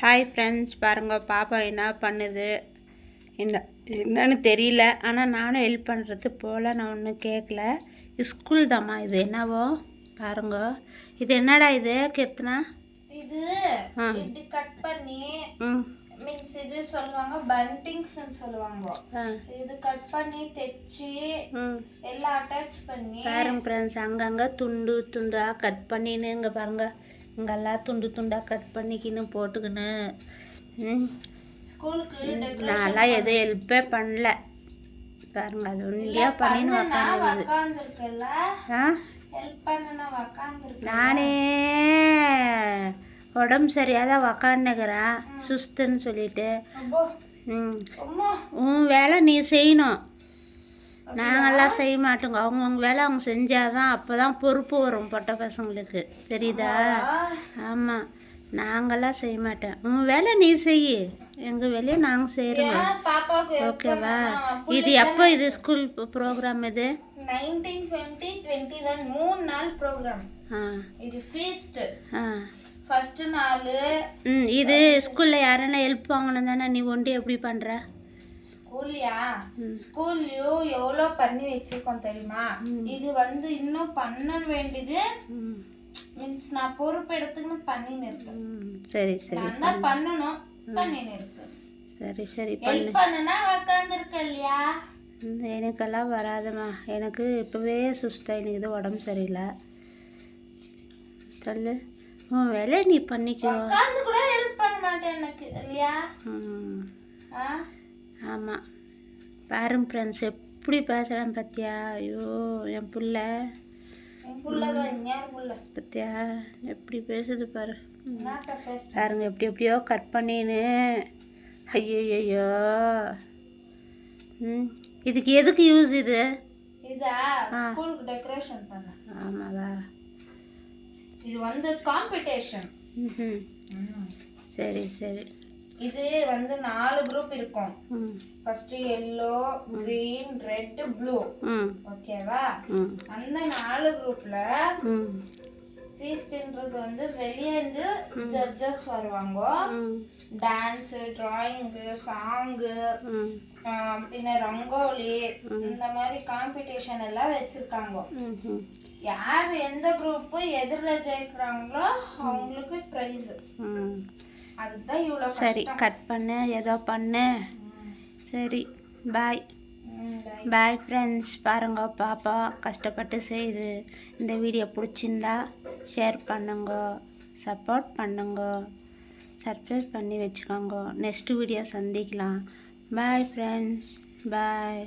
Hi friends, பாருங்கள் பாப்பா என்ன பண்ணுது என்னன்னு தெரியல. ஆனால் நானும் ஹெல்ப் பண்ணுறது போல் நான் ஒன்றும் கேட்கல. ஸ்கூல் தாம்மா இது. என்னவோ பாருங்க. இது என்னடா இது கீர்த்தனா? இது இப்படி கட் பண்ணி மீன்ஸ் இது சொல்லுவாங்க பண்டிங்ஸ்னு சொல்லுவாங்க. இது கட் பண்ணி தைச்சி எல்லாம் அட்டாச் பண்ணி பாருங்க ஃப்ரெண்ட்ஸ், அங்கங்கே துண்டு துண்டாக கட் பண்ணின்னு இங்கே பாருங்கள், இங்கெல்லாம் துண்டு துண்டாக கட் பண்ணிக்கின்னு போட்டுக்கின்னு ஸ்கூலுக்கு நான்லாம் எதுவும் ஹெல்ப்பே பண்ணல. பாருங்க, அது ஒன்றியாக பண்ணின்னு உக்காந்துருக்குல்ல. நானே உடம்பு சரியாதான் உக்காந்துக்கிறேன் சுஸ்துன்னு சொல்லிட்டு. உன் வேலை நீ செய்யணும், நாங்கள்லாம் செய்ய மாட்டோங்க. அவங்கவுங்க வேலை அவங்க செஞ்சாதான் அப்போ தான் பொறுப்பு வரும் பொட்டை பசங்களுக்கு, தெரியுதா? ஆமாம், நாங்கள்லாம் செய்ய மாட்டேன். உன் வேலை நீ செய், எங்கள் வேலையை நாங்கள் செய்கிறோங்க. ஓகேவா? இது எப்போ இது ஸ்கூல் ப்ரோக்ராம்? இது 19, 20, 21 3 நாள் ப்ரோக்ராம். இது ஃபீஸ்ட். ஃபர்ஸ்ட் நாள் இது ஸ்கூலில் யாரெல்லாம் ஹெல்ப் வாங்கணும் தானே? நீ ஒண்டி எப்படி பண்ணுற? ஸ்கூல்லையும் எவ்வளோ பண்ணி வச்சிருக்கோம் தெரியுமா? இது வந்து இன்னும் பண்ண வேண்டியது மீன்ஸ் நான் பொறுப்பு எடுத்துக்கின்னு பண்ணின்னு இருக்கேன். சரி சரி, நான் தான் பண்ணணும், பண்ணின்னு இருக்கேன். சரி சரி, ஹெல்ப் பண்ணுனா உட்காந்துருக்க இல்லையா? எனக்கெல்லாம் வராதுமா. எனக்கு இப்போவே சுஸ்தா, எனக்கு இது உடம்பு சரியில்லை. சொல்லு, உன் வேலை நீ பண்ணிக்கோ. உட்காந்து கூட ஹெல்ப் பண்ண மாட்டேன் எனக்கு இல்லையா? ஆமாம், பாருங்க ஃப்ரெண்ட்ஸ் எப்படி பேசுகிறேன் பார்த்தியா? ஐயோ என் புள்ள பத்தியா எப்படி பேசுது பாரு. பாருங்க எப்படி எப்படியோ கட் பண்ணின்னு. ஐயோ இதுக்கு எதுக்கு யூஸ் இது? ஸ்கூலுக்கு டெக்கரேஷன் பண்ண. ஆமாவா? இது வந்து காம்படிஷன். சரி சரி. இது வந்து 4 குரூப் இருக்கும். First yellow, green, red, blue. ஓகேவா? அந்த 4 குரூப்ல ஃபீஸ்ட்ன்றது வந்து வெளியே இருந்து ஜட்ஜஸ் வருவாங்க. டான்ஸ், டிராயிங், சாங், பின்ன ரங்கோலி, இந்த மாதிரி காம்படிஷன் எல்லாம் வச்சிருக்காங்க. யார் எந்த குரூப் எதிரில் ஜெயிக்கிறாங்களோ அவங்களுக்கு ப்ரைஸ். அதுதான் இவ்வளோ. சரி, கட் பண்ணு, ஏதோ பண்ணு. சரி, பாய் பாய் ஃப்ரெண்ட்ஸ். பாருங்க, பாப்பா கஷ்டப்பட்டு செய்யுது. இந்த வீடியோ பிடிச்சிருந்தா ஷேர் பண்ணுங்க, சப்போர்ட் பண்ணுங்க, சப்ஸ்கிரைப் பண்ணி வச்சுக்கோங்க. நெக்ஸ்ட் வீடியோ சந்திக்கலாம். பாய் ஃப்ரெண்ட்ஸ், பாய்.